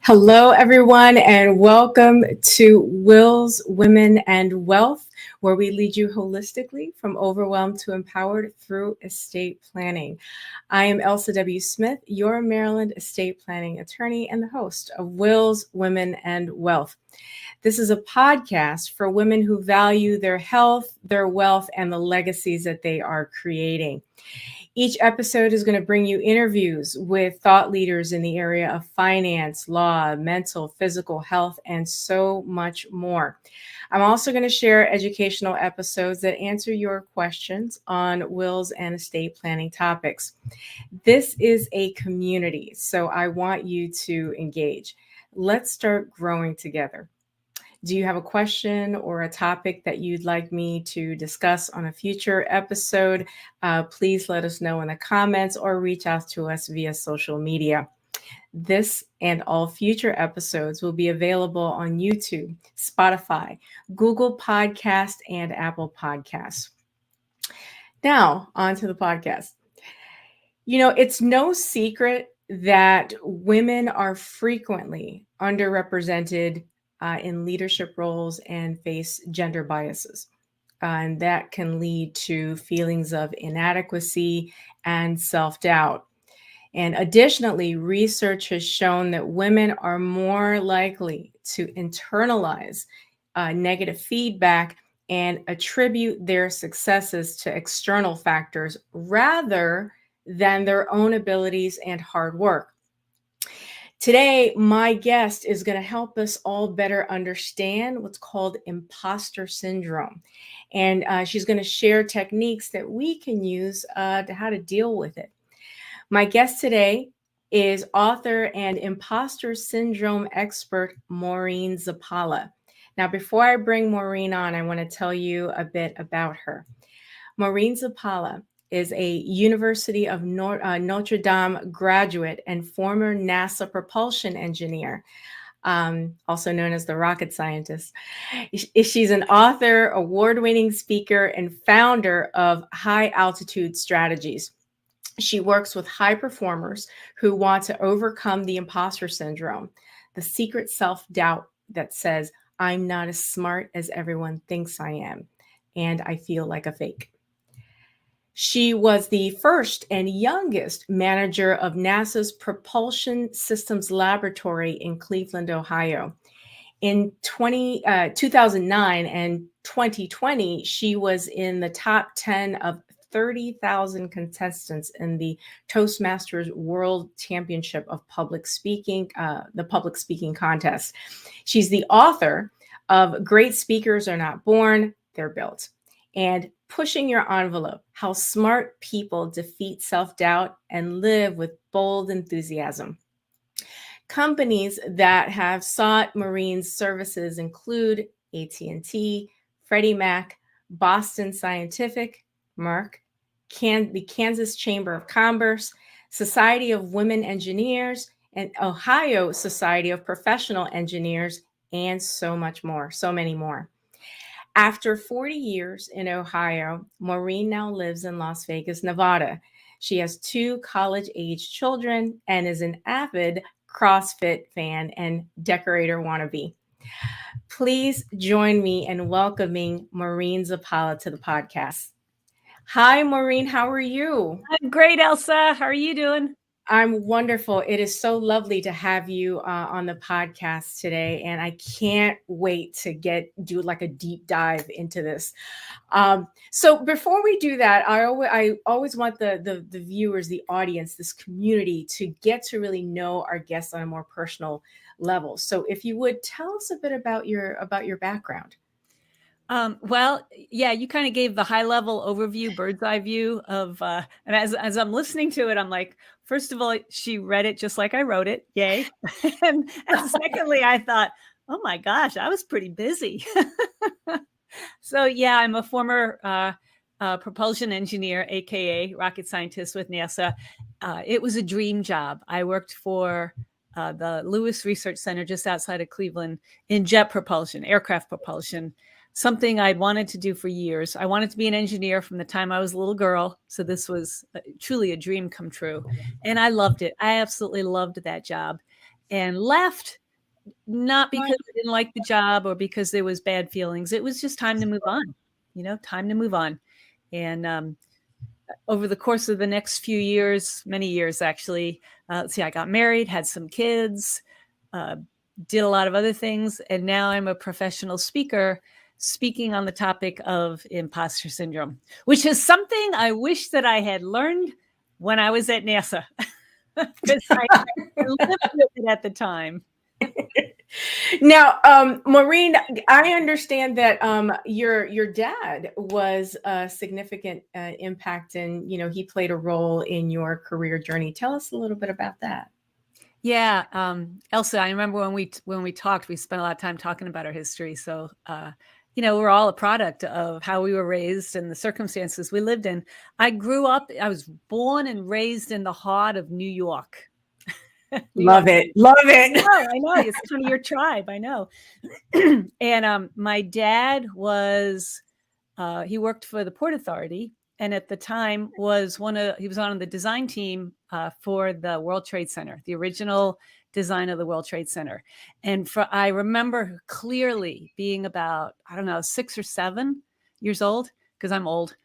Hello, everyone, and welcome to Wills, Women, and Wealth, where we lead you holistically from overwhelmed to empowered through estate planning. I am Elsa W. Smith, your Maryland estate planning attorney and the host of Wills, Women, and Wealth. This is a podcast for women who value their health, their wealth, and the legacies that they are creating. Each episode is going to bring you interviews with thought leaders in the area of finance, law, mental, physical health, and so much more. I'm also going to share educational episodes that answer your questions on wills and estate planning topics. This is a community, so I want you to engage. Let's start growing together. Do you have a question or a topic that you'd like me to discuss on a future episode? Please let us know in the comments or reach out to us via social media. This and all future episodes will be available on YouTube, Spotify, Google Podcast, and Apple Podcasts. Now, on to the podcast. You know, it's no secret that women are frequently underrepresented in leadership roles and face gender biases. And that can lead to feelings of inadequacy and self-doubt. And additionally, research has shown that women are more likely to internalize negative feedback and attribute their successes to external factors rather than their own abilities and hard work. Today, my guest is going to help us all better understand what's called impostor syndrome. And she's going to share techniques that we can use to how to deal with it. My guest today is author and impostor syndrome expert, Maureen Zappala. Now, before I bring Maureen on, I want to tell you a bit about her. Maureen Zappala is a University of Notre Dame graduate and former NASA propulsion engineer, also known as the rocket scientist. She's an author, award-winning speaker, and founder of High Altitude Strategies. She works with high performers who want to overcome the imposter syndrome, the secret self-doubt that says, I'm not as smart as everyone thinks I am, and I feel like a fake. She was the first and youngest manager of NASA's Propulsion Systems Laboratory in Cleveland, Ohio. In 2009 and 2020, she was in the top 10 of 30,000 contestants in the Toastmasters World Championship of Public Speaking, the public speaking contest. She's the author of Great Speakers Are Not Born, They're Built, and Pushing Your Envelope, How Smart People Defeat Self-Doubt and Live with Bold Enthusiasm. Companies that have sought Maureen's services include AT&T, Freddie Mac, Boston Scientific, Merck, the Kansas Chamber of Commerce, Society of Women Engineers, and Ohio Society of Professional Engineers, and so much more, so many more. After 40 years in Ohio, Maureen now lives in Las Vegas, Nevada. She has 2 college-age children and is an avid CrossFit fan and decorator wannabe. Please join me in welcoming Maureen Zappala to the podcast. Hi, Maureen. How are you? I'm great, Elsa. How are you doing? I'm wonderful. It is so lovely to have you on the podcast today, and I can't wait to do like a deep dive into this. So before we do that, I always want the viewers, the audience, this community to get to really know our guests on a more personal level. So if you would tell us a bit about your background. Well, yeah, you kind of gave the high level overview, bird's eye view of, and as I'm listening to it, I'm like, first of all, she read it just like I wrote it. Yay. and secondly, I thought, oh my gosh, I was pretty busy. So yeah, I'm a former propulsion engineer, AKA rocket scientist with NASA. It was a dream job. I worked for the Lewis Research Center just outside of Cleveland in jet propulsion, aircraft propulsion. Something I'd wanted to do for years. I wanted to be an engineer from the time I was a little girl. So this was truly a dream come true. And I loved it. I absolutely loved that job. and left, not because I didn't like the job or because there was bad feelings. It was just time to move on, time to move on. And over the course of the next few years, many years actually, I got married, had some kids, did a lot of other things. And now I'm a professional speaker speaking on the topic of imposter syndrome, which is something I wish that I had learned when I was at NASA, because I lived with it at the time. Now, Maureen, I understand that your dad was a significant impact, and he played a role in your career journey. Tell us a little bit about that. Yeah, Elsa, I remember when we talked, we spent a lot of time talking about our history. So, we're all a product of how we were raised and the circumstances we lived in. I was born and raised in the heart of New York. Love it. I know. It's kind of your tribe. I know. And my dad he worked for the Port Authority, and at the time he was on the design team for the World Trade Center, the original design of the World Trade Center. And I remember clearly being about, 6 or 7 years old, because I'm old.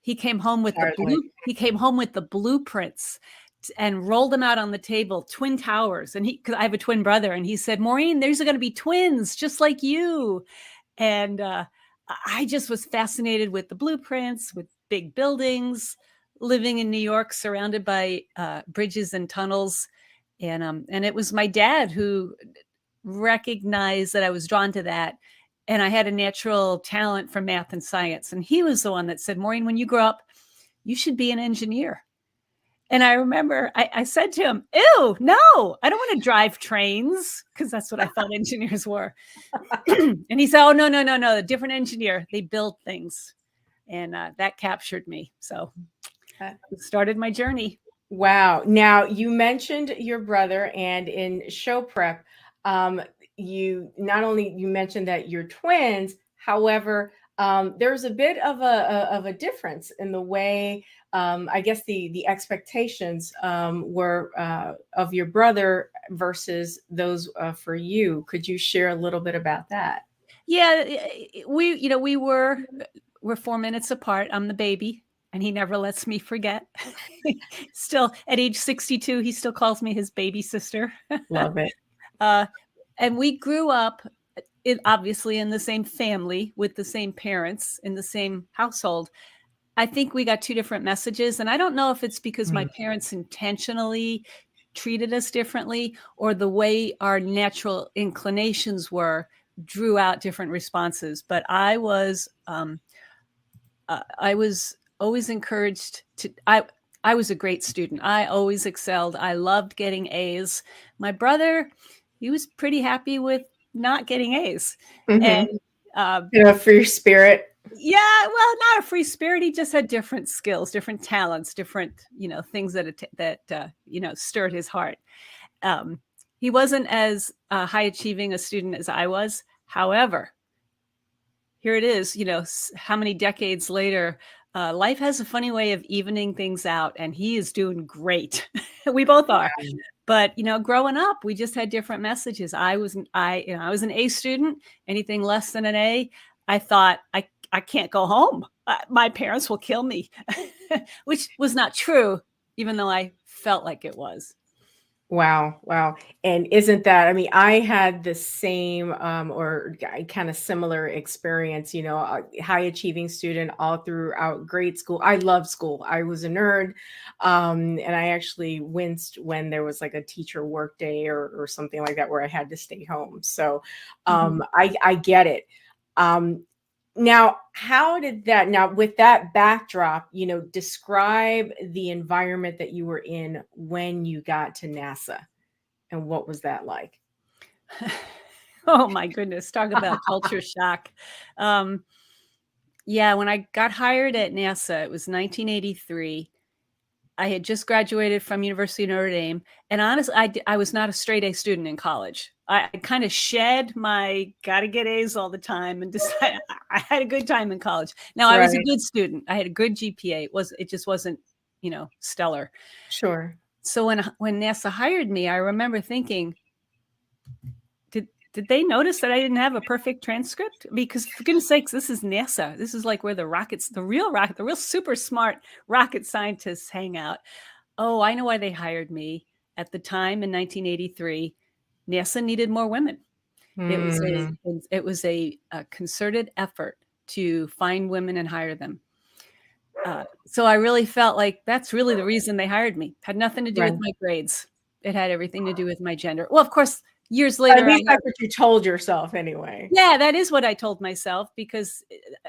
He came home with the blueprints and rolled them out on the table, twin towers. And because I have a twin brother, and he said, "Maureen, there's going to be twins just like you." And I just was fascinated with the blueprints, with big buildings, living in New York, surrounded by bridges and tunnels. And it was my dad who recognized that I was drawn to that. And I had a natural talent for math and science. And he was the one that said, "Maureen, when you grow up, you should be an engineer." And I remember I said to him, "Ew, no, I don't want to drive trains," because that's what I thought engineers were. And he said, "Oh, no, a different engineer. They build things." And that captured me. So it started my journey. Wow. Now, you mentioned your brother, and in show prep, you mentioned that you're twins. However, there's a bit of a difference in the way, I guess the expectations were of your brother versus those for you. Could you share a little bit about that? Yeah, we're 4 minutes apart. I'm the baby, and he never lets me forget. Still, at age 62, he still calls me his baby sister. Love it. And we grew up obviously in the same family with the same parents in the same household. I think we got two different messages. And I don't know if it's because my parents intentionally treated us differently, or the way our natural inclinations drew out different responses. But I was always encouraged to, I was a great student. I always excelled. I loved getting A's. My brother, he was pretty happy with not getting A's. And a free spirit. Yeah, well, not a free spirit. He just had different skills, different talents, different, things that stirred his heart. He wasn't as high achieving a student as I was. However, here it is, how many decades later, life has a funny way of evening things out, and he is doing great. We both are. But, growing up, we just had different messages. I was an A student. Anything less than an A, I thought I can't go home. My parents will kill me, which was not true, even though I felt like it was. Wow. And isn't that, I had the same or kind of similar experience, a high achieving student all throughout grade school. I loved school. I was a nerd. And I actually winced when there was like a teacher work day or something like that where I had to stay home. So I get it. Now, with that backdrop, describe the environment that you were in when you got to NASA, and what was that like? Oh my goodness. Talk about culture shock. Yeah, when I got hired at NASA, it was 1983. I had just graduated from University of Notre Dame. And honestly, I was not a straight A student in college. I kind of shed my gotta get A's all the time and decided I had a good time in college. Now, I was a good student. I had a good GPA. It just wasn't, stellar. Sure. So when NASA hired me, I remember thinking, did they notice that I didn't have a perfect transcript? Because for goodness sakes, this is NASA. This is like where the real super smart rocket scientists hang out. Oh, I know why they hired me. At the time in 1983, NASA needed more women. It was a concerted effort to find women and hire them. So I really felt like that's really the reason they hired me. Had nothing to do with my grades. It had everything to do with my gender. Well, of course, years later, at least that's what you told yourself anyway. Yeah, that is what I told myself, because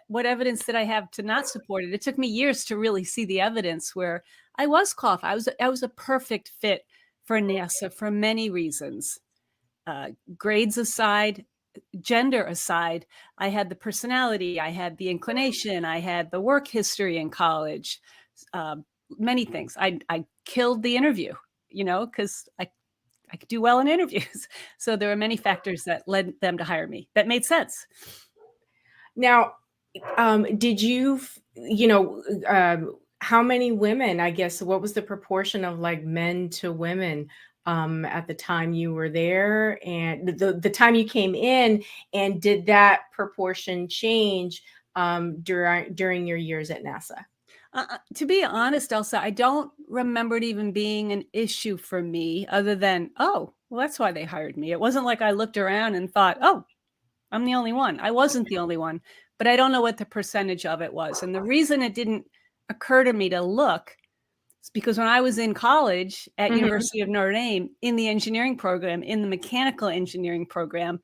what evidence did I have to not support it? It took me years to really see the evidence where I was qualified. I was a perfect fit for NASA for many reasons. Grades aside, gender aside, I had the personality, I had the inclination, I had the work history in college, many things. I killed the interview, because I could do well in interviews. So there were many factors that led them to hire me that made sense. Now, did you, how many women, I guess, what was the proportion of like men to women at the time you were there and the time you came in, and did that proportion change during your years at NASA? To be honest, Elsa, I don't remember it even being an issue for me other than, oh, well, that's why they hired me. It wasn't like I looked around and thought, oh, I'm the only one. I wasn't the only one, but I don't know what the percentage of it was. And the reason it didn't occur to me to look is because when I was in college at University of Notre Dame in the engineering program, in the mechanical engineering program,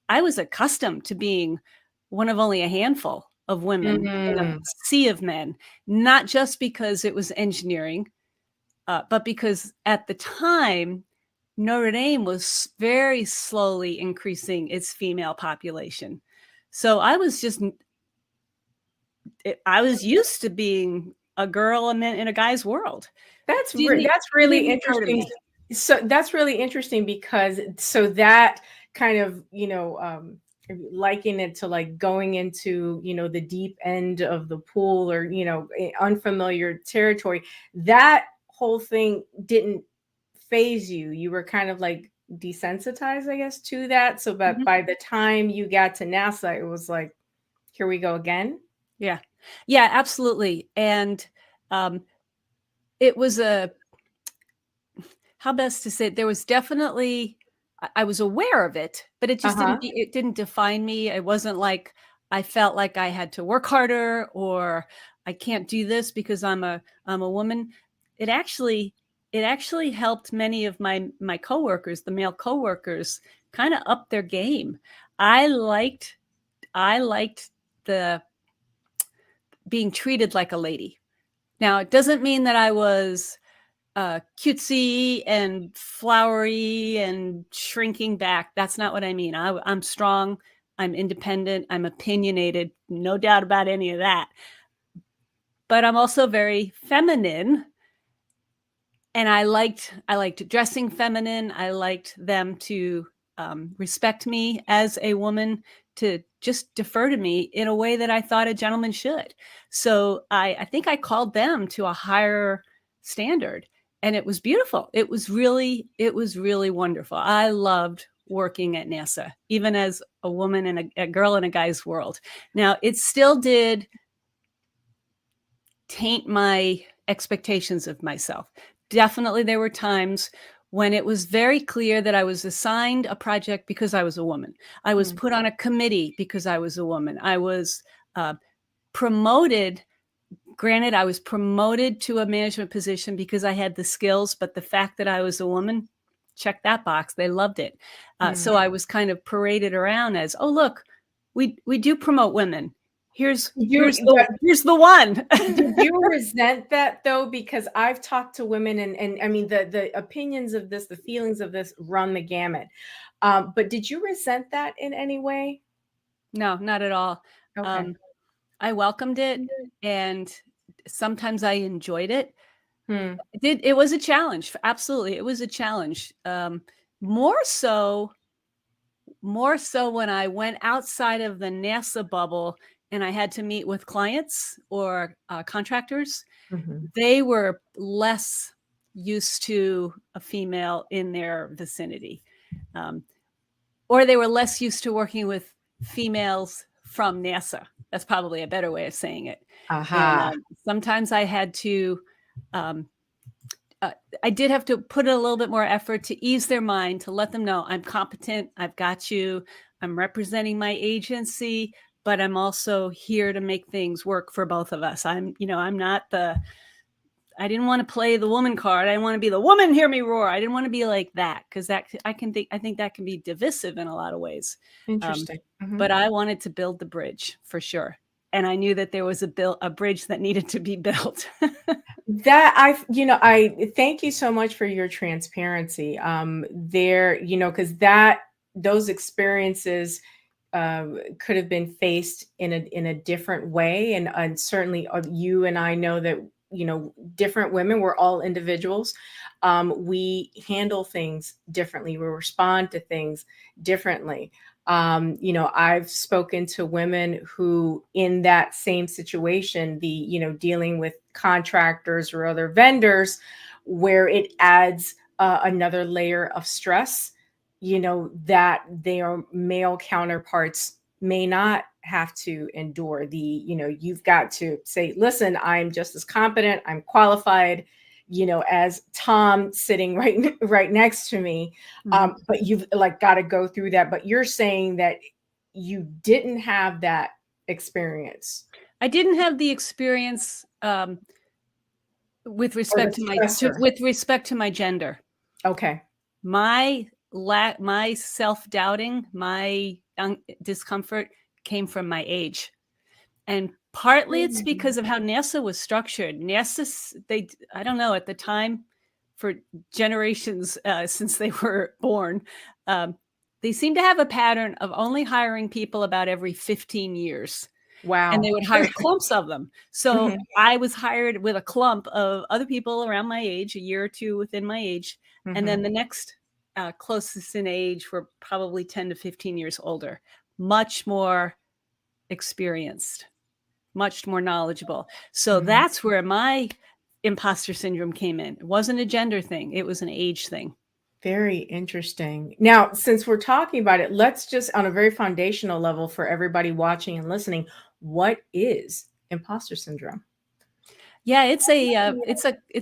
I was accustomed to being one of only a handful of women in a sea of men, not just because it was engineering, but because at the time, Notre Dame was very slowly increasing its female population. So I was used to being a girl in a guy's world. That's really interesting. So that's really interesting because that kind of, liken it to like going into, the deep end of the pool or, unfamiliar territory. That whole thing didn't phase you. You were kind of like desensitized, I guess, to that. So, but by the time you got to NASA, it was like, here we go again. Yeah, absolutely. And it was how best to say it? There was definitely, I was aware of it, but it just didn't define me. It wasn't like I felt like I had to work harder or I can't do this because I'm a woman. It actually helped many of my coworkers, the male coworkers, kind of up their game. I liked the being treated like a lady. Now, it doesn't mean that I was cutesy and flowery and shrinking back. That's not what I mean. I'm strong. I'm independent. I'm opinionated. No doubt about any of that. But I'm also very feminine. And I liked dressing feminine. I liked them to respect me as a woman, to just defer to me in a way that I thought a gentleman should. So I think I called them to a higher standard. And it was beautiful. It was really wonderful. I loved working at NASA, even as a woman and a girl in a guy's world. Now, it still did taint my expectations of myself. Definitely, there were times when it was very clear that I was assigned a project because I was a woman. I was put on a committee because I was a woman. I was promoted. Granted, I was promoted to a management position because I had the skills, but the fact that I was a woman, check that box. They loved it. So I was kind of paraded around as, oh, look, we do promote women. Here's the one. Did you resent that though? Because I've talked to women and I mean, the opinions of this, the feelings of this run the gamut. But did you resent that in any way? No, not at all. Okay. I welcomed it, and sometimes I enjoyed it. It was a challenge. Absolutely. It was a challenge. More so when I went outside of the NASA bubble and I had to meet with clients or contractors. They were less used to a female in their vicinity. Or they were less used to working with females from NASA. That's probably a better way of saying it. Aha. And sometimes I had to, I did have to put in a little bit more effort to ease their mind, to let them know I'm competent, I've got you, I'm representing my agency, but I'm also here to make things work for both of us. I'm not I didn't want to play the woman card. I didn't want to be the woman, hear me roar. I didn't want to be like that, because I think that can be divisive in a lot of ways. Interesting. But I wanted to build the bridge for sure. And I knew that there was a bridge that needed to be built. I thank you so much for your transparency. Because those experiences could have been faced in a different way, and certainly you and I know that different women, we're all individuals. We handle things differently. We respond to things differently. I've spoken to women who, in that same situation, dealing with contractors or other vendors, where it adds another layer of stress, that their male counterparts may not have to endure. You've got to say, listen, I'm just as competent, I'm qualified, as Tom sitting right next to me. But you've got to go through that. But you're saying that you didn't have that experience. I didn't have the experience with respect to my gender. Okay. My self-doubting, my discomfort came from my age. And partly it's because of how NASA was structured. I don't know, at the time, for generations since they were born, they seemed to have a pattern of only hiring people about every 15 years. Wow. And they would hire clumps of them. So I was hired with a clump of other people around my age, a year or two within my age. And then the next closest in age were probably 10 to 15 years older, much more experienced, much more knowledgeable. So that's where my imposter syndrome came in. It wasn't a gender thing. It was an age thing. Very interesting. Now, since we're talking about it, let's just, on a very foundational level for everybody watching and listening, what is imposter syndrome? Yeah, it's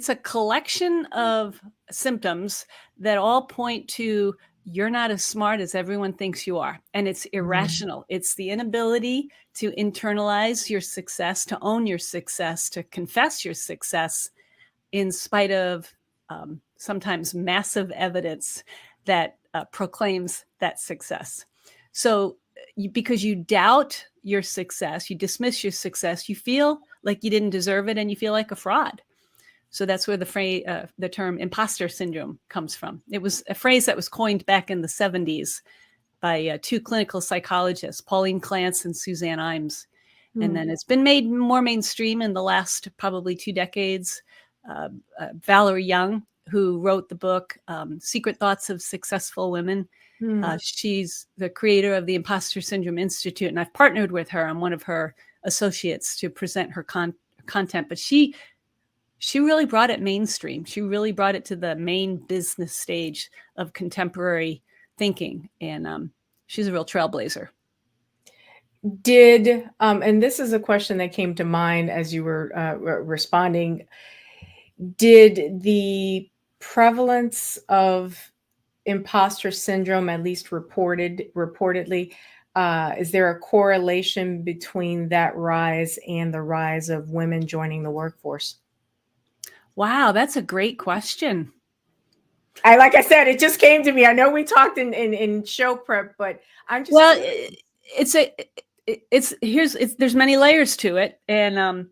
a collection of symptoms that all point to you're not as smart as everyone thinks you are. And it's irrational. It's the inability to internalize your success, to own your success, to confess your success, in spite of sometimes massive evidence that proclaims that success. So because you doubt your success, you dismiss your success, you feel like you didn't deserve it, and you feel like a fraud. So that's where the term imposter syndrome comes from. It was a phrase that was coined back in the 70s by two clinical psychologists, Pauline Clance and Suzanne Imes. And then it's been made more mainstream in the last probably 2 decades. Valerie Young, who wrote the book Secret Thoughts of Successful Women, she's the creator of the Impostor Syndrome Institute, and I've partnered with her. I'm one of her associates to present her content, but she really brought it mainstream. She really brought it to the main business stage of contemporary thinking, and she's a real trailblazer. And this is a question that came to mind as you were responding, did the prevalence of imposter syndrome, at least reportedly, is there a correlation between that rise and the rise of women joining the workforce? Wow, that's a great question. Like I said, it just came to me. I know we talked in show prep, but I'm just there's many layers to it, and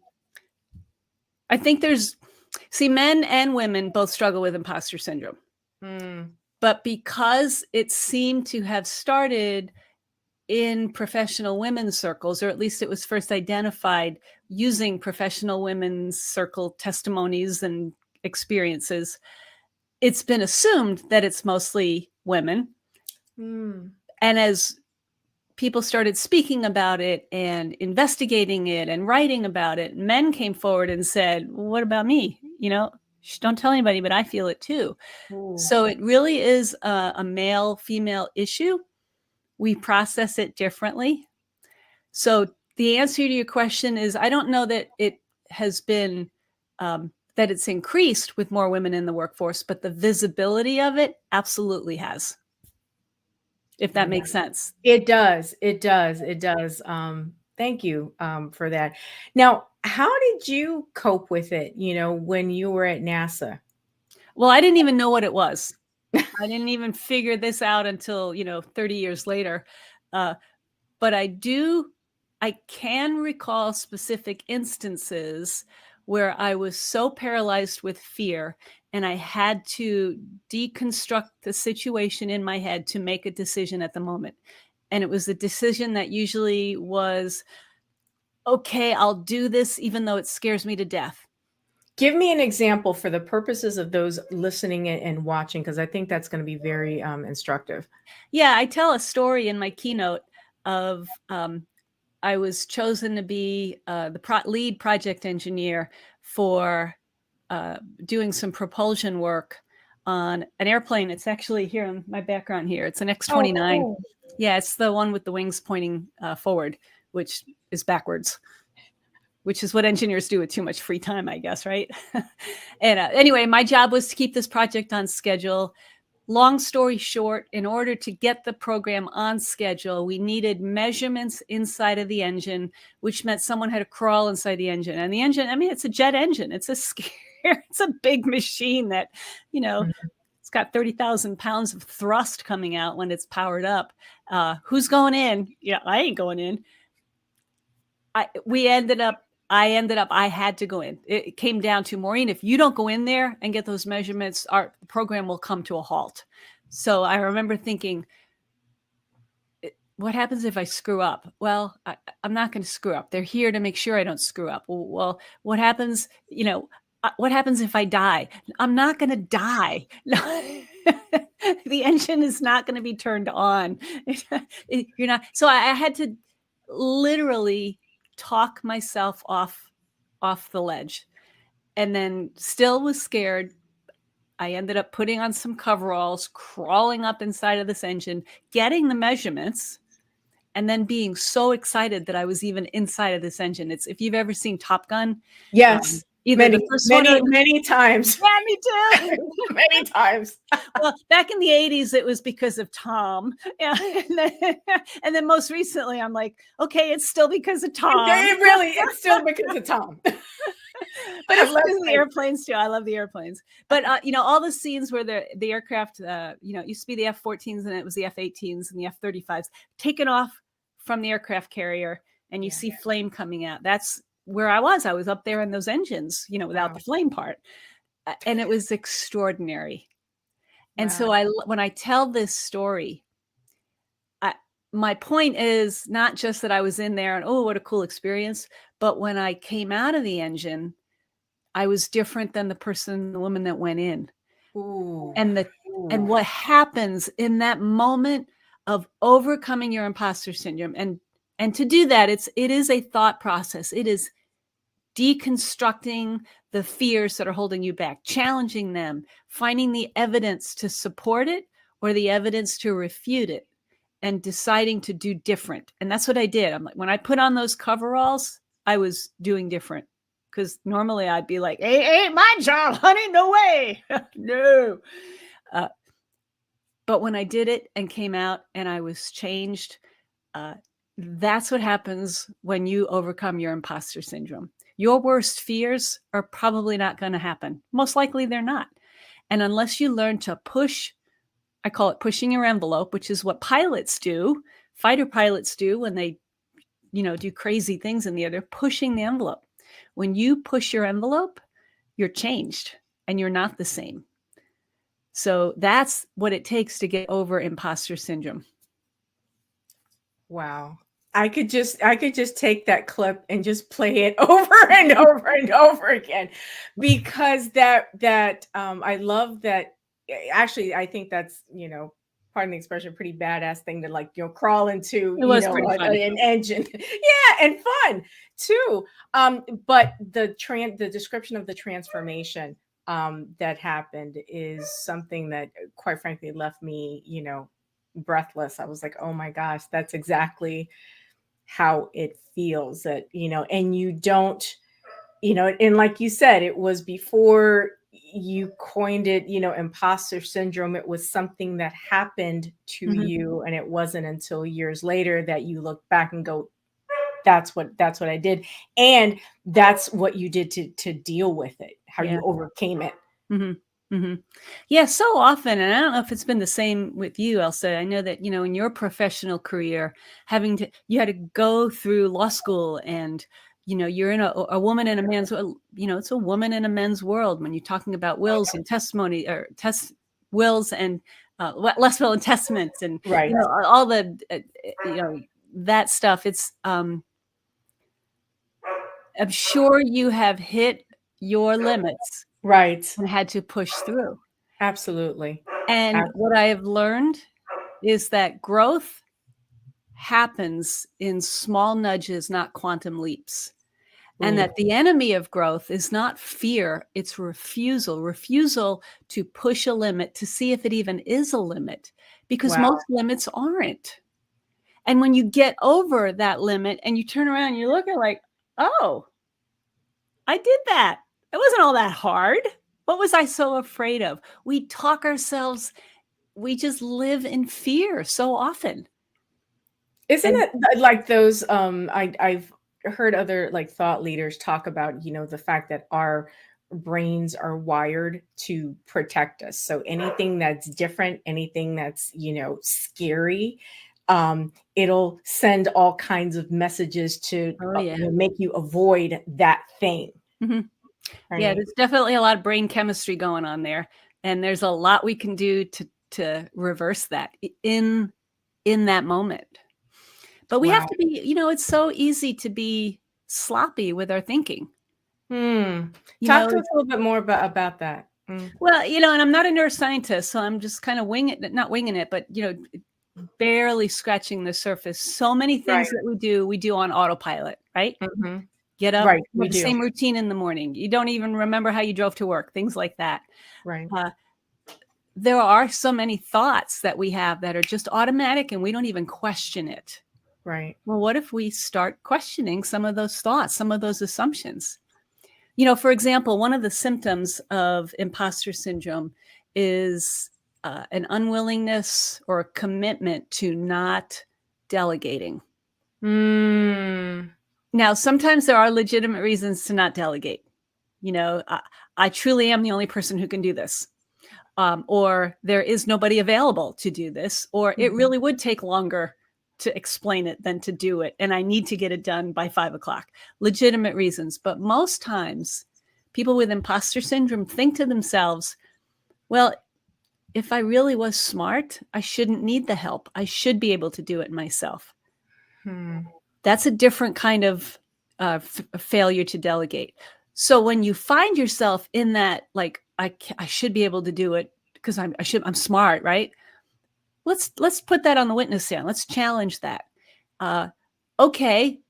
I think men and women both struggle with imposter syndrome. But because it seemed to have started in professional women's circles, or at least it was first identified using professional women's circle testimonies and experiences, it's been assumed that it's mostly women. And as people started speaking about it and investigating it and writing about it, men came forward and said, well, what about me? Shh, don't tell anybody, but I feel it too. Ooh. So it really is a male-female issue. We process it differently. So the answer to your question is, I don't know that it has been, that it's increased with more women in the workforce, but the visibility of it absolutely has. If that makes sense. It does. It does. It does. Thank you for that. Now, how did you cope with it, when you were at NASA? Well, I didn't even know what it was. I didn't even figure this out until, 30 years later. But I can recall specific instances where I was so paralyzed with fear and I had to deconstruct the situation in my head to make a decision at the moment. And it was a decision that usually was, okay, I'll do this even though it scares me to death. Give me an example for the purposes of those listening and watching, because I think that's going to be very instructive. Yeah, I tell a story in my keynote of I was chosen to be the lead project engineer for doing some propulsion work on an airplane. It's actually here in my background here. It's an X-29. Oh. Yeah, it's the one with the wings pointing forward, which is backwards, which is what engineers do with too much free time, I guess, right? And anyway, my job was to keep this project on schedule. Long story short, in order to get the program on schedule, we needed measurements inside of the engine, which meant someone had to crawl inside the engine. And the engine, I mean, it's a jet engine. It's a big machine that, it's got 30,000 pounds of thrust coming out when it's powered up. Who's going in? Yeah, I ain't going in. I had to go in. It came down to, Maureen, if you don't go in there and get those measurements, our program will come to a halt. So I remember thinking, what happens if I screw up? Well, I'm not going to screw up. They're here to make sure I don't screw up. Well, what happens, what happens if I die? I'm not going to die. The engine is not going to be turned on. You're not. So I had to literally talk myself off the ledge, and then still was scared. I ended up putting on some coveralls, crawling up inside of this engine, getting the measurements, and then being so excited that I was even inside of this engine. It's, if you've ever seen Top Gun. Yes. Many times. Yeah, me too. Many times. Well, back in the 80s, it was because of Tom. Yeah. And then most recently, I'm like, okay, it's still because of Tom. It's still because of Tom. But it's because of the airplanes too. I love the airplanes. But all the scenes where the aircraft, it used to be the F-14s and it was the F-18s and the F-35s taken off from the aircraft carrier, and you see flame coming out. That's where I was up there in those engines, without the flame part. And it was extraordinary. And so when I tell this story, my point is not just that I was in there and, oh, what a cool experience. But when I came out of the engine, I was different than the woman that went in. Ooh. And what happens in that moment of overcoming your imposter syndrome. And to do that, it is a thought process. It is deconstructing the fears that are holding you back, challenging them, finding the evidence to support it or the evidence to refute it, and deciding to do different. And that's what I did. I'm like, when I put on those coveralls, I was doing different, because normally I'd be like, hey, ain't my job, honey, no way. No. But when I did it and came out and I was changed, that's what happens when you overcome your imposter syndrome. Your worst fears are probably not going to happen. Most likely they're not. And unless you learn to push, I call it pushing your envelope, which is what pilots do, fighter pilots do when they, do crazy things in the air. They're pushing the envelope. When you push your envelope, you're changed and you're not the same. So that's what it takes to get over imposter syndrome. Wow. I could just take that clip and just play it over and over and over again, because I love that. Actually, I think that's, pardon the expression, pretty badass thing to crawl into, an engine. Yeah. And fun too. But the description of the transformation, that happened is something that, quite frankly, left me, breathless. I was like, oh my gosh, that's exactly how it feels. That, and you don't, and like you said, it was before you coined it, imposter syndrome. It was something that happened to Mhm. you, and it wasn't until years later that you look back and go, that's what I did. And that's what you did to deal with it, how Yeah. you overcame it. Yeah, so often, and I don't know if it's been the same with you, Elsa. I know that, in your professional career, you had to go through law school, and, you're in a woman in a man's, it's a woman in a men's world when you're talking about wills and testimony, or wills and less will and testaments, and, Right. all the, that stuff. I'm sure you have hit your limits Right. and had to push through. Absolutely. And what I have learned is that growth happens in small nudges, not quantum leaps. And that the enemy of growth is not fear, it's refusal to push a limit, to see if it even is a limit, because Wow. most limits aren't. And when you get over that limit and you turn around and you look at like, oh, I did that. It wasn't all that hard. What was I so afraid of? We talk ourselves, we just live in fear so often. Isn't And it like those, I've heard other like thought leaders talk about, the fact that our brains are wired to protect us. So anything that's different, anything that's, scary, it'll send all kinds of messages to oh yeah. make you avoid that thing. Mhm. Yeah, Right. there's definitely a lot of brain chemistry going on there, and there's a lot we can do to reverse that in that moment. But we have Wow. to be, it's so easy to be sloppy with our thinking. Hmm. You Talk know, to us a little bit more about that. well, and I'm not a neuroscientist, so I'm just kind of not winging it, but barely scratching the surface. So many Right. things that we do on autopilot, right? Hmm. Get up, Right. you We have the do. same routine in the morning. You don't even remember how you drove to work, things like that. Right. Uh, there are so many thoughts that we have that are just automatic and we don't even question it. Right. Well, what if we start questioning some of those thoughts, some of those assumptions? For example, one of the symptoms of imposter syndrome is an unwillingness or a commitment to not delegating. Mm. Now, sometimes there are legitimate reasons to not delegate. I truly am the only person who can do this. Or there is nobody available to do this, or it really would take longer to explain it than to do it. And I need to get it done by 5:00. Legitimate reasons. But most times, people with imposter syndrome think to themselves, well, if I really was smart, I shouldn't need the help. I should be able to do it myself. Hmm. That's a different kind of failure to delegate. So when you find yourself in that, like, I should be able to do it because I'm smart, right? Let's put that on the witness stand. Let's challenge that. Okay,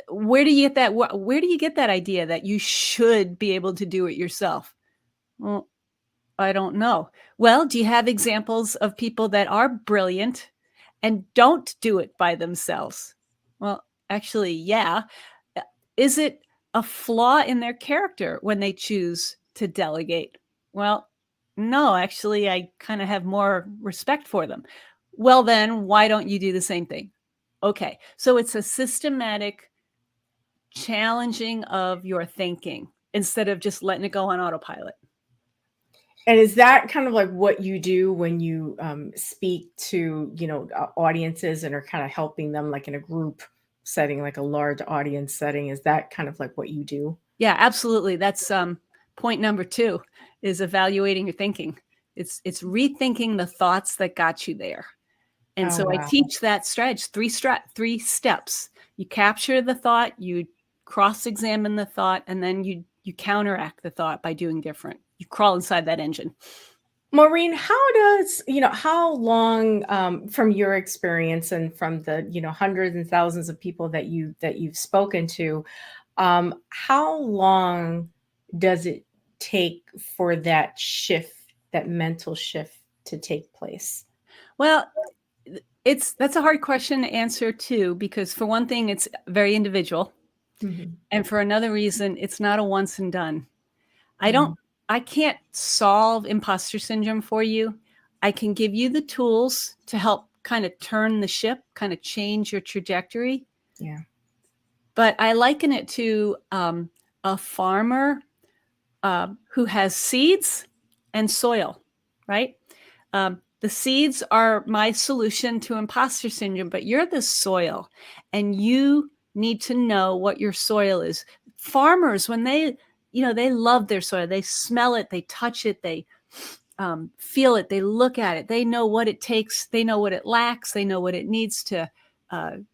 where do you get that? Where do you get that idea that you should be able to do it yourself? Well, I don't know. Well, do you have examples of people that are brilliant and don't do it by themselves? Well, actually, yeah. Is it a flaw in their character when they choose to delegate? Well, no, actually, I kind of have more respect for them. Well, then why don't you do the same thing? Okay. So it's a systematic challenging of your thinking instead of just letting it go on autopilot. And is that kind of like what you do when you speak to, audiences and are kind of helping them like in a group setting, like a large audience setting? Is that kind of like what you do? Yeah, absolutely. That's point number 2 is evaluating your thinking. It's rethinking the thoughts that got you there. And Oh, so I wow. teach that strategy, 3 steps. You capture the thought, you cross-examine the thought, and then you counteract the thought by doing different. You crawl inside that engine. Maureen, how long, from your experience and from the, hundreds and thousands of people that you've spoken to, how long does it take for that shift, that mental shift to take place? Well, that's a hard question to answer too, because for one thing, it's very individual. Mm-hmm. And for another reason, it's not a once and done. Mm-hmm. I can't solve imposter syndrome for you. I can give you the tools to help kind of turn the ship, kind of change your trajectory. Yeah. But I liken it to a farmer who has seeds and soil, right? The seeds are my solution to imposter syndrome, but you're the soil, and you need to know what your soil is. Farmers, when they love their soil, they smell it, they touch it, they feel it, they look at it, they know what it takes, they know what it lacks, they know what it needs to have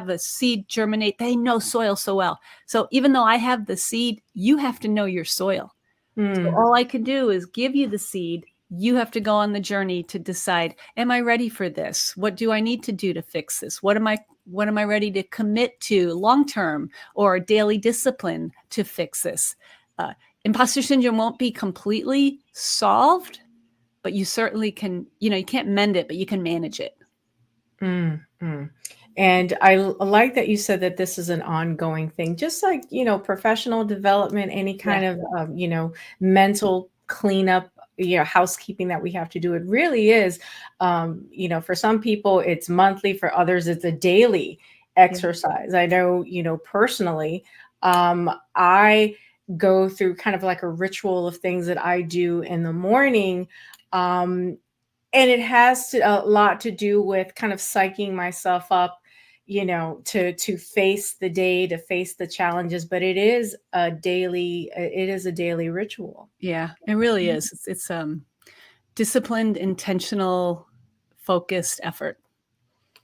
a seed germinate. They know soil so well. So even though I have the seed, you have to know your soil. So all I can do is give you the seed. You have to go on the journey to decide, am I ready for this? What do I need to do to fix this? What am I ready to commit to long-term or daily discipline to fix this? Imposter syndrome won't be completely solved, but you certainly can, you can't mend it, but you can manage it. Mm-hmm. And I like that you said that this is an ongoing thing, just like, professional development, any kind of, mental cleanup, housekeeping that we have to do. It really is, for some people it's monthly, for others it's a daily exercise. I know, personally, I go through kind of like a ritual of things that I do in the morning. And it has a lot to do with kind of psyching myself up, to face the day, to face the challenges. But it is a daily ritual. Yeah, it really is. It's disciplined, intentional, focused effort.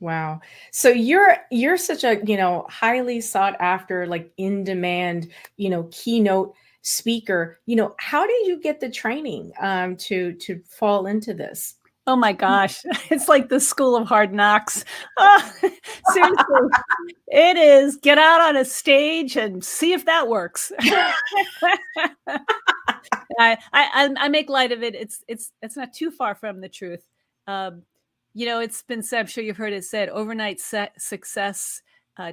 Wow. So you're such a, highly sought after, like in demand, keynote speaker. How did you get the training to fall into this? Oh my gosh. It's like the school of hard knocks. Oh, seriously. It is. Get out on a stage and see if that works. I make light of it. It's not too far from the truth. It's been said, I'm sure you've heard it said, overnight success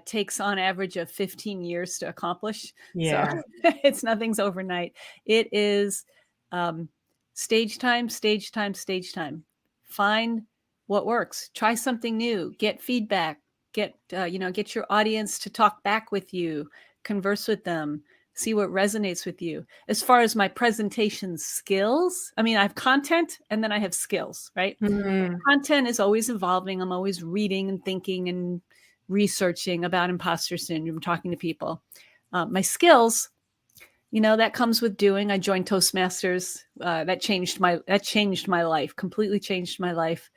takes on average of 15 years to accomplish. Yeah. So nothing's overnight. It is stage time, stage time, stage time. Find what works. Try something new. Get feedback. Get your audience to talk back with you. Converse with them. See what resonates with you. As far as my presentation skills, I have content and then I have skills, right? Mm-hmm. Content is always evolving. I'm always reading and thinking and researching about imposter syndrome, talking to people. My skills, that comes with doing. I joined Toastmasters. That changed my life, completely changed my life.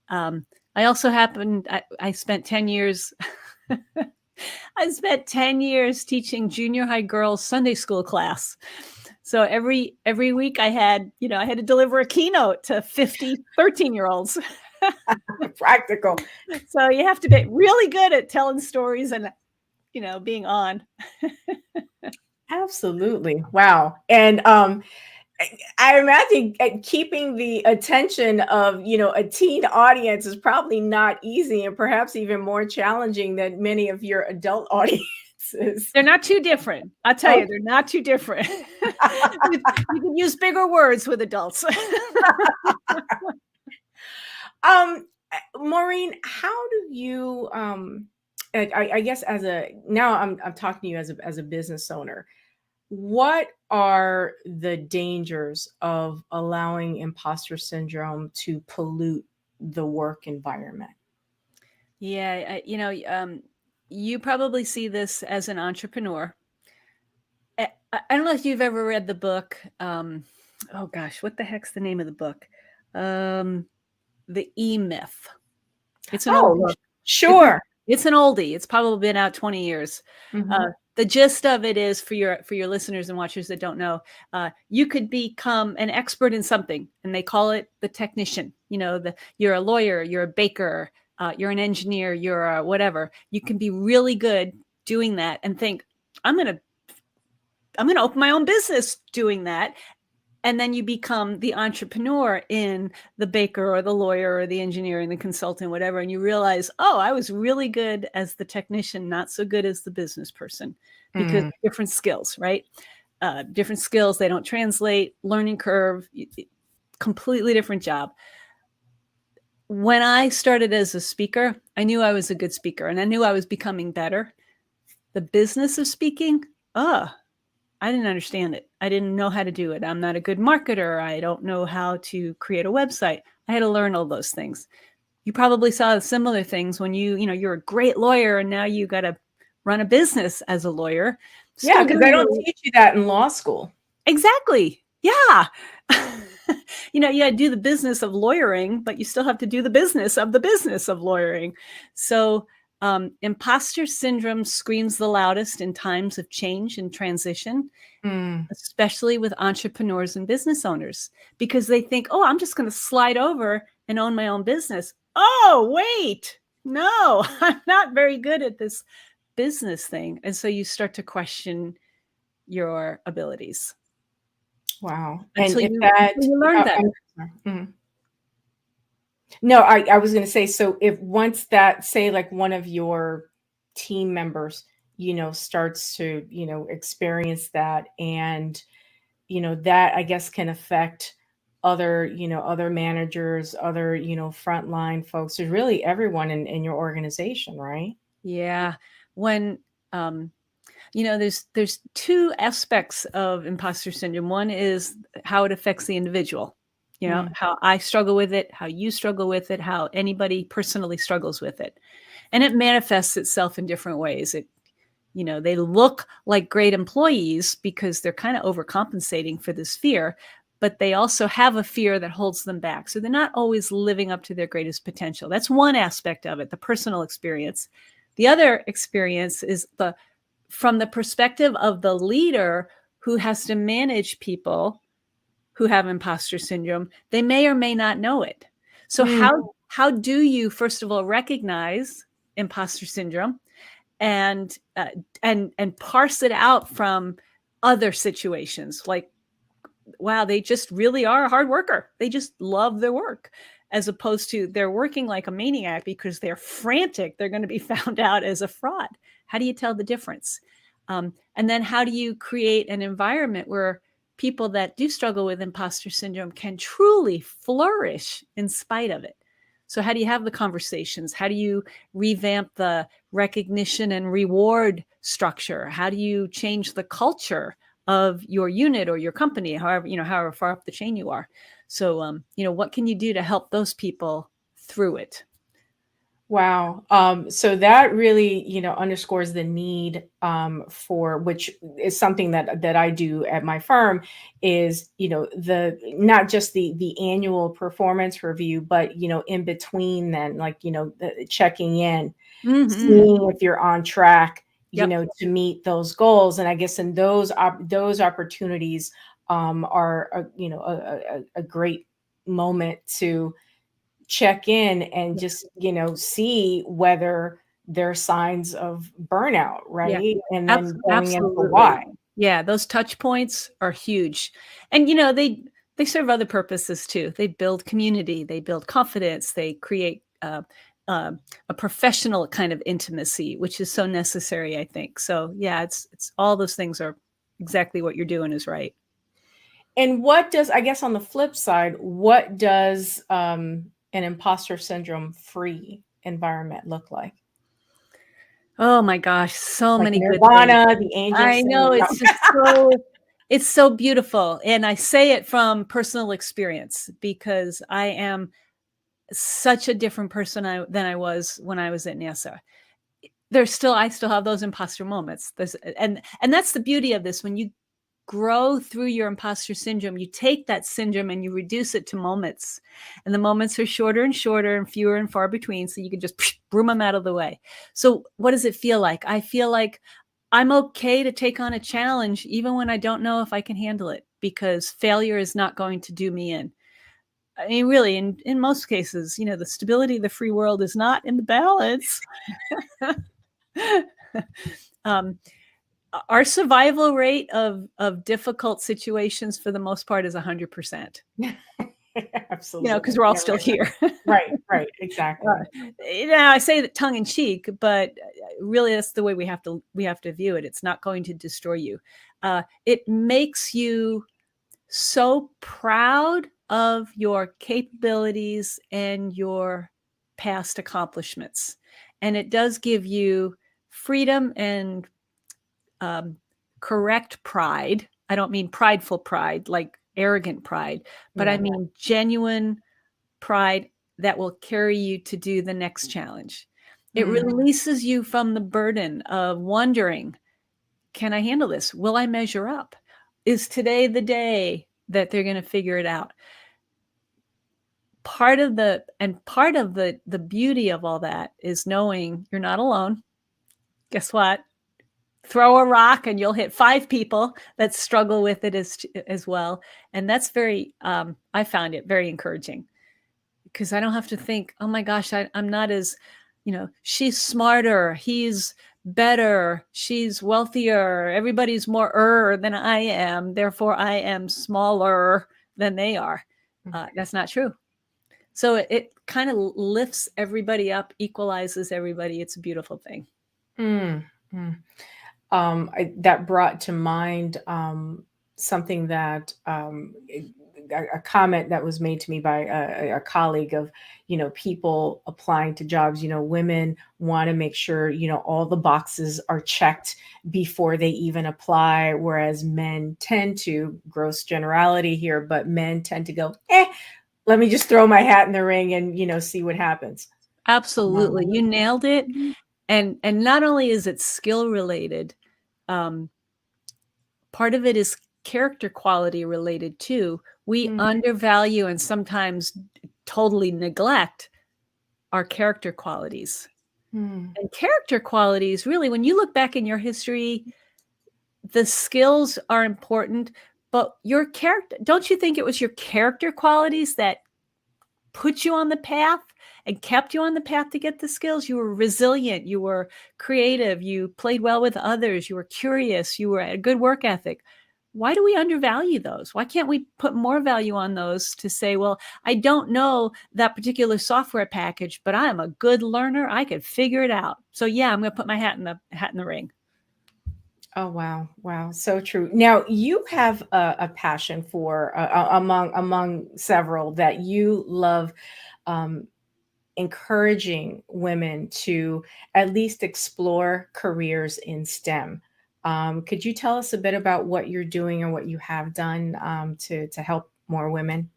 I also I spent 10 years, I spent 10 years teaching junior high girls Sunday school class. So every week I had to deliver a keynote to 50 13-year-olds. Practical. So you have to be really good at telling stories and, being on. Absolutely. Wow. And I imagine keeping the attention of, a teen audience is probably not easy, and perhaps even more challenging than many of your adult audiences. They're not too different. I'll tell you, they're not too different. You can use bigger words with adults. Maureen, how do you, I guess now I'm talking to you as a business owner. What are the dangers of allowing imposter syndrome to pollute the work environment? Yeah, you probably see this as an entrepreneur. I don't know if you've ever read the book. Oh gosh, what the heck's the name of the book? The E-Myth. It's an oldie. Sure. It's an oldie. It's probably been out 20 years. Mm-hmm. The gist of it is, for your listeners and watchers that don't know, you could become an expert in something, and they call it the technician. You're a lawyer, you're a baker, you're an engineer, you're a whatever. You can be really good doing that and think, I'm going to I'm going to open my own business doing that. And then you become the entrepreneur in the baker or the lawyer or the engineer and the consultant, whatever. And you realize, oh, I was really good as the technician, not so good as the business person, because different skills, right? Different skills, they don't translate, learning curve, completely different job. When I started as a speaker, I knew I was a good speaker and I knew I was becoming better. The business of speaking, I didn't understand it. I didn't know how to do it. I'm not a good marketer. I don't know how to create a website. I had to learn all those things. You probably saw similar things when you're a great lawyer and now you got to run a business as a lawyer. Yeah, because they don't teach you that in law school. Exactly. Yeah. You got to do the business of lawyering, but you still have to do the business of lawyering. So imposter syndrome screams the loudest in times of change and transition, especially with entrepreneurs and business owners, because they think, oh, I'm just going to slide over and own my own business. Oh, wait, no, I'm not very good at this business thing. And so you start to question your abilities. Wow. Until and you learn that. No, I was going to say, so if once that, say like one of your team members, starts to, experience that, and, that I guess can affect other, other managers, other, frontline folks, there's really everyone in your organization, right? Yeah. When, there's two aspects of imposter syndrome. One is how it affects the individual, how I struggle with it, how you struggle with it, how anybody personally struggles with it. And it manifests itself in different ways. They look like great employees because they're kind of overcompensating for this fear, but they also have a fear that holds them back. So they're not always living up to their greatest potential. That's one aspect of it, the personal experience. The other experience is from the perspective of the leader who has to manage people who have imposter syndrome. They may or may not know it. So how do you, first of all, recognize imposter syndrome and parse it out from other situations? Like, wow, they just really are a hard worker. They just love their work, as opposed to they're working like a maniac because they're frantic. They're going to be found out as a fraud. How do you tell the difference? And then how do you create an environment where people that do struggle with imposter syndrome can truly flourish in spite of it? So how do you have the conversations? How do you revamp the recognition and reward structure? How do you change the culture of your unit or your company, however far up the chain you are? So, what can you do to help those people through it? Wow. So that really, underscores the need for, which is something that I do at my firm, is, the not just the annual performance review, but, in between then, like, the checking in, seeing if you're on track, to meet those goals. And I guess in those opportunities are, a great moment to check in and just, see whether there are signs of burnout, right? And then going into why. Yeah, those touch points are huge. And, they serve other purposes too. They build community, they build confidence, they create a professional kind of intimacy, which is so necessary, I think. So yeah, it's all those things are exactly what you're doing is right. And what does, I guess on the flip side, what does an imposter syndrome free environment look like? Oh my gosh, so Like many Nirvana, good things. the angels. I know, it's just it's so beautiful. And I say it from personal experience because I am such a different person than I was when I was at NASA. I still have those imposter moments. And that's the beauty of this. When you grow through your imposter syndrome, you take that syndrome and you reduce it to moments. And the moments are shorter and shorter and fewer and far between. So you can just broom them out of the way. So what does it feel like? I feel like I'm okay to take on a challenge, even when I don't know if I can handle it, because failure is not going to do me in. I mean, really, in most cases, the stability of the free world is not in the balance. our survival rate of difficult situations for the most part is 100%. Absolutely. Because we're all Yeah, still right. here. Right, exactly. I say that tongue in cheek, but really that's the way we have to view it. It's not going to destroy you. It makes you so proud of your capabilities and your past accomplishments. And it does give you freedom and correct pride. I don't mean prideful pride, like arrogant pride, but I mean genuine pride that will carry you to do the next challenge. It releases you from the burden of wondering, can I handle this? Will I measure up? Is today the day that they're going to figure it out? Part of the beauty of all that is knowing you're not alone. Guess what? Throw a rock and you'll hit 5 people that struggle with it as well. And that's I found it very encouraging, because I don't have to think, oh my gosh, I'm not as, she's smarter, he's better, she's wealthier, everybody's more than I am, therefore I am smaller than they are. That's not true. So it kind of lifts everybody up, equalizes everybody. It's a beautiful thing. That brought to mind something that a comment that was made to me by a colleague of, people applying to jobs. Women want to make sure, all the boxes are checked before they even apply, whereas men tend to, gross generality here, but men tend to go, let me just throw my hat in the ring and, see what happens. Absolutely. You nailed it. And not only is it skill related, part of it is character quality related too. We undervalue and sometimes totally neglect our character qualities. And character qualities, really, when you look back in your history, the skills are important, but your character, don't you think it was your character qualities that put you on the path and kept you on the path to get the skills? You were resilient, you were creative, you played well with others, you were curious, you were a good work ethic. Why do we undervalue those? Why can't we put more value on those to say, well, I don't know that particular software package, but I am a good learner. I could figure it out. So yeah, I'm going to put my hat in the ring. Oh, wow. Wow. So true. Now you have a passion for among several that you love, encouraging women to at least explore careers in STEM. Could you tell us a bit about what you're doing and what you have done to help more women?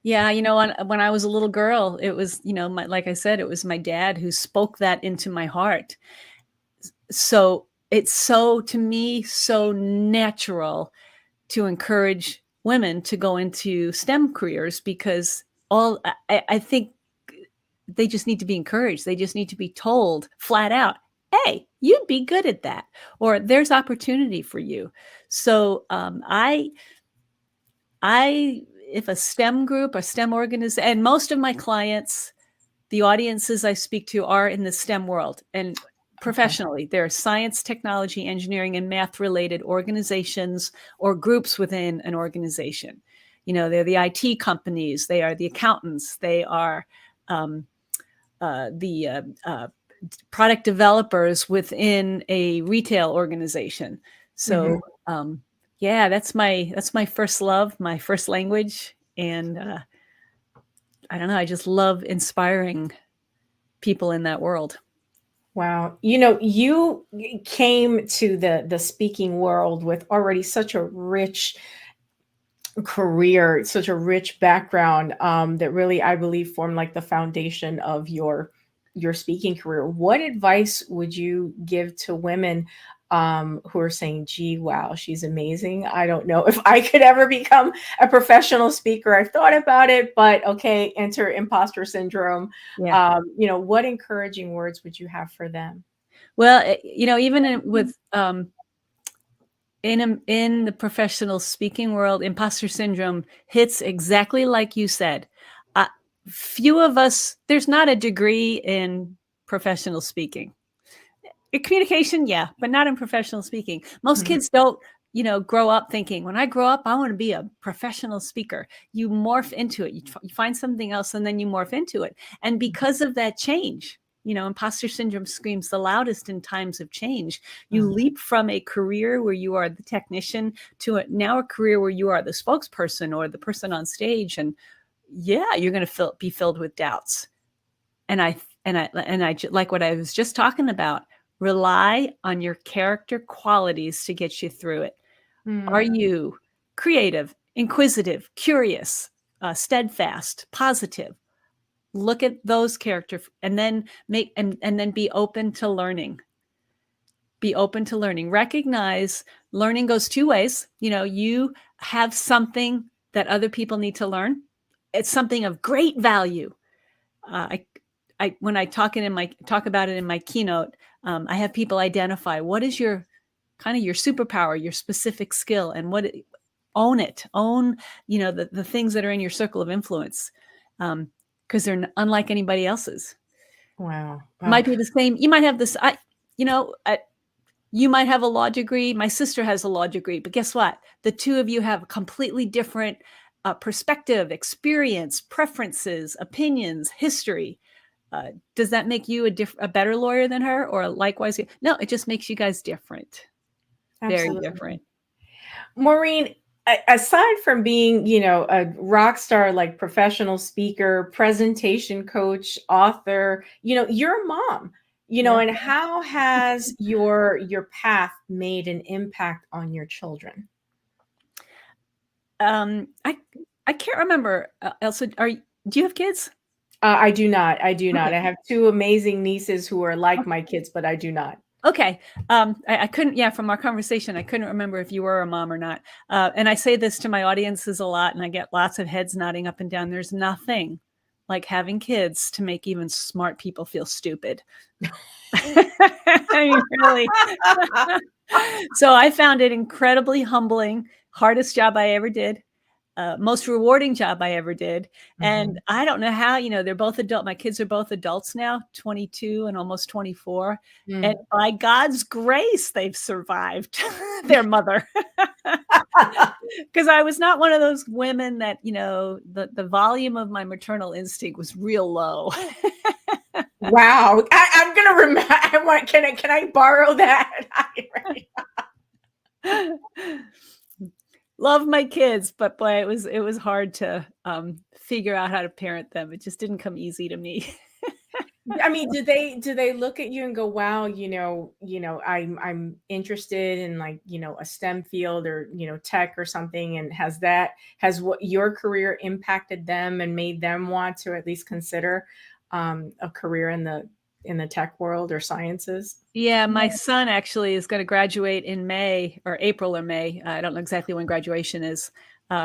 Yeah, when I was a little girl, it was, like I said, it was my dad who spoke that into my heart. So it's to me, so natural to encourage women to go into STEM careers, because I think they just need to be encouraged. They just need to be told flat out, hey, you'd be good at that, or there's opportunity for you. So if a STEM group, a STEM organization, and most of my clients, the audiences I speak to are in the STEM world and professionally. They're science, technology, engineering, and math related organizations or groups within an organization. They're the IT companies, they are the accountants, they are the product developers within a retail organization. So yeah, that's my first love, my first language. And I don't know, I just love inspiring people in that world. Wow. You came to the speaking world with already such a rich career, such a rich background, that really, I believe, formed like the foundation of your speaking career. What advice would you give to women who are saying, gee, wow, she's amazing. I don't know if I could ever become a professional speaker. I've thought about it, but okay, enter imposter syndrome. Yeah. What encouraging words would you have for them? Well, even with in the professional speaking world, imposter syndrome hits exactly like you said. Few of us, there's not a degree in professional speaking. Communication, yeah, but not in professional speaking. Most kids don't, grow up thinking, when I grow up, I want to be a professional speaker. You morph into it. You find something else, and then you morph into it. And because of that change, imposter syndrome screams the loudest in times of change. You leap from a career where you are the technician to now a career where you are the spokesperson or the person on stage. And yeah, you're going to be filled with doubts. And I like what I was just talking about. Rely on your character qualities to get you through it. Are you creative, inquisitive, curious, steadfast, positive? Look at those characters and then and then be open to learning. Be open to learning. Recognize learning goes two ways. You have something that other people need to learn. It's something of great value. When I talk about it in my keynote, I have people identify what is your superpower, your specific skill, and own it. Own, the things that are in your circle of influence, because they're unlike anybody else's. Wow. Might be the same. You might have this. You might have a law degree. My sister has a law degree, but guess what? The two of you have completely different perspective, experience, preferences, opinions, history. Does that make you a better lawyer than her, or likewise? No, it just makes you guys different. Absolutely. Very different. Maureen, aside from being, a rock star, like professional speaker, presentation coach, author, you're a mom, and how has your path made an impact on your children? I can't remember. Elsa, do you have kids? I do not. I have two amazing nieces who are like my kids, but I do not. Okay. I couldn't, from our conversation, I couldn't remember if you were a mom or not. And I say this to my audiences a lot, and I get lots of heads nodding up and down. There's nothing like having kids to make even smart people feel stupid. I mean, really. So I found it incredibly humbling, hardest job I ever did. Most rewarding job I ever did. And I don't know how, they're both adult. My kids are both adults now, 22 and almost 24. And by God's grace, they've survived their mother. Because I was not one of those women that, the volume of my maternal instinct was real low. Wow. I'm going to remember. Can I borrow that? Love my kids, but boy, it was hard to figure out how to parent them. It just didn't come easy to me. I mean, do they look at you and go, wow, I'm interested in a STEM field or, tech or something. And has what your career impacted them and made them want to at least consider a career in the tech world or sciences? Yeah, my son actually is going to graduate in April or May. I don't know exactly when graduation is,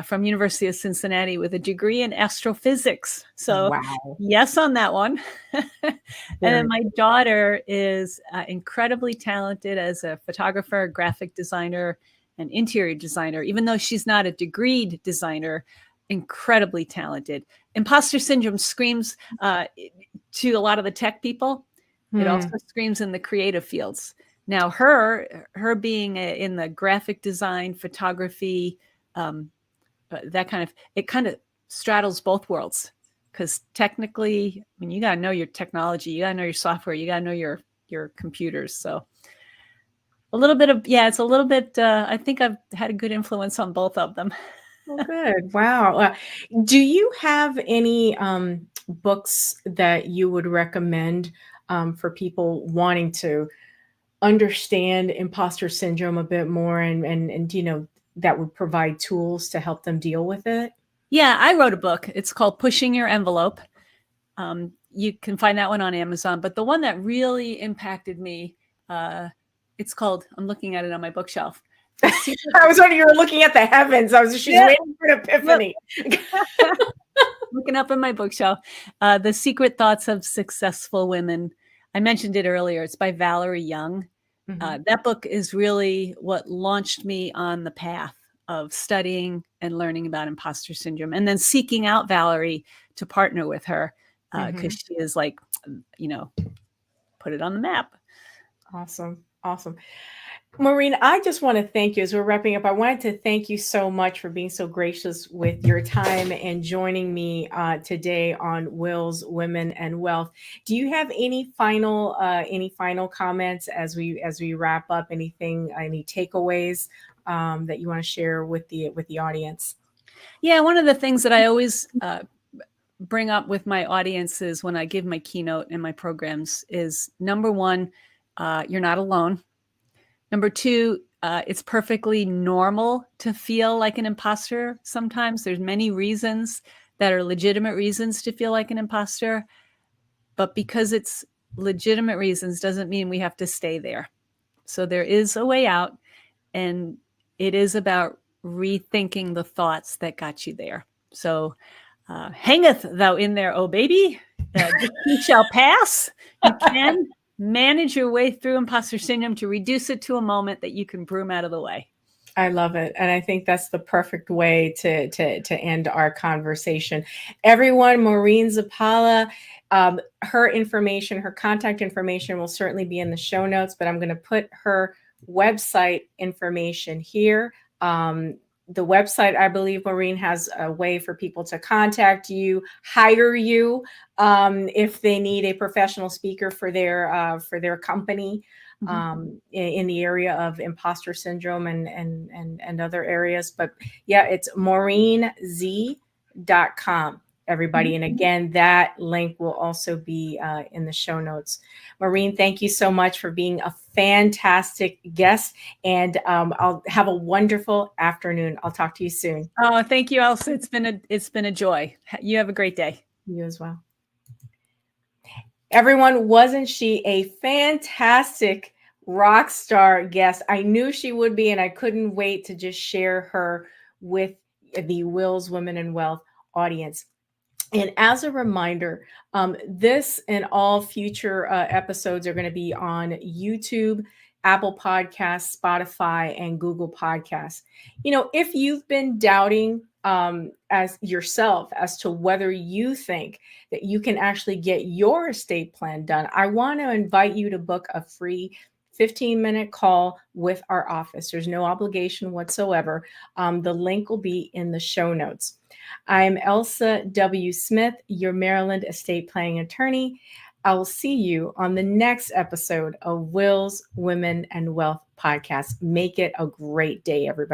from University of Cincinnati with a degree in astrophysics. So wow. Yes on that one. And then my daughter is incredibly talented as a photographer, graphic designer, and interior designer, even though she's not a degreed designer. Incredibly talented. Imposter syndrome screams to a lot of the tech people. It also screams in the creative fields. Now, her being in the graphic design, photography, that it kind of straddles both worlds. Because technically, I mean, you got to know your technology, you got to know your software, you got to know your computers. So a little bit of, it's a little bit, I think I've had a good influence on both of them. Oh, good. Wow. Do you have any books that you would recommend for people wanting to understand imposter syndrome a bit more and that would provide tools to help them deal with it? Yeah, I wrote a book. It's called Pushing Your Envelope. You can find that one on Amazon. But the one that really impacted me, it's called, I'm looking at it on my bookshelf. I was wondering, you were looking at the heavens. She's waiting for an epiphany. Looking up in my bookshelf. The Secret Thoughts of Successful Women. I mentioned it earlier. It's by Valerie Young. That book is really what launched me on the path of studying and learning about imposter syndrome, and then seeking out Valerie to partner with her because she is put it on the map. Awesome. Awesome. Maureen, I just want to thank you as we're wrapping up. I wanted to thank you so much for being so gracious with your time and joining me today on Wills, Women, and Wealth. Do you have any final comments as we wrap up? Anything, any takeaways that you want to share with the audience? Yeah, one of the things that I always bring up with my audiences when I give my keynote and my programs is, number one, you're not alone. Number two, it's perfectly normal to feel like an imposter sometimes. There's many reasons that are legitimate reasons to feel like an imposter, but because it's legitimate reasons doesn't mean we have to stay there. So there is a way out, and it is about rethinking the thoughts that got you there. So hangeth thou in there, oh baby, this too shall pass. You can manage your way through imposter syndrome to reduce it to a moment that you can broom out of the way. I love it. And I think that's the perfect way to end our conversation. Everyone, Maureen Zappala, her information, her contact information will certainly be in the show notes, but I'm going to put her website information here. The website, I believe, Maureen, has a way for people to contact you, hire you if they need a professional speaker for their company. In the area of imposter syndrome and other areas. But yeah, it's maureenz.com, everybody. And again, that link will also be in the show notes. Maureen, thank you so much for being a fantastic guest, and I'll have a wonderful afternoon. I'll talk to you soon. Oh, thank you, Elsa. It's been a joy. You have a great day. You as well. Everyone, wasn't she a fantastic rock star guest? I knew she would be, and I couldn't wait to just share her with the Wills, Women, and Wealth audience. And as a reminder, this and all future episodes are going to be on YouTube, Apple Podcasts, Spotify, and Google Podcasts. You know, if you've been doubting as yourself as to whether you think that you can actually get your estate plan done, I want to invite you to book a free 15-minute call with our office. There's no obligation whatsoever. The link will be in the show notes. I'm Elsa W. Smith, your Maryland estate planning attorney. I will see you on the next episode of Wills, Women, and Wealth podcast. Make it a great day, everybody.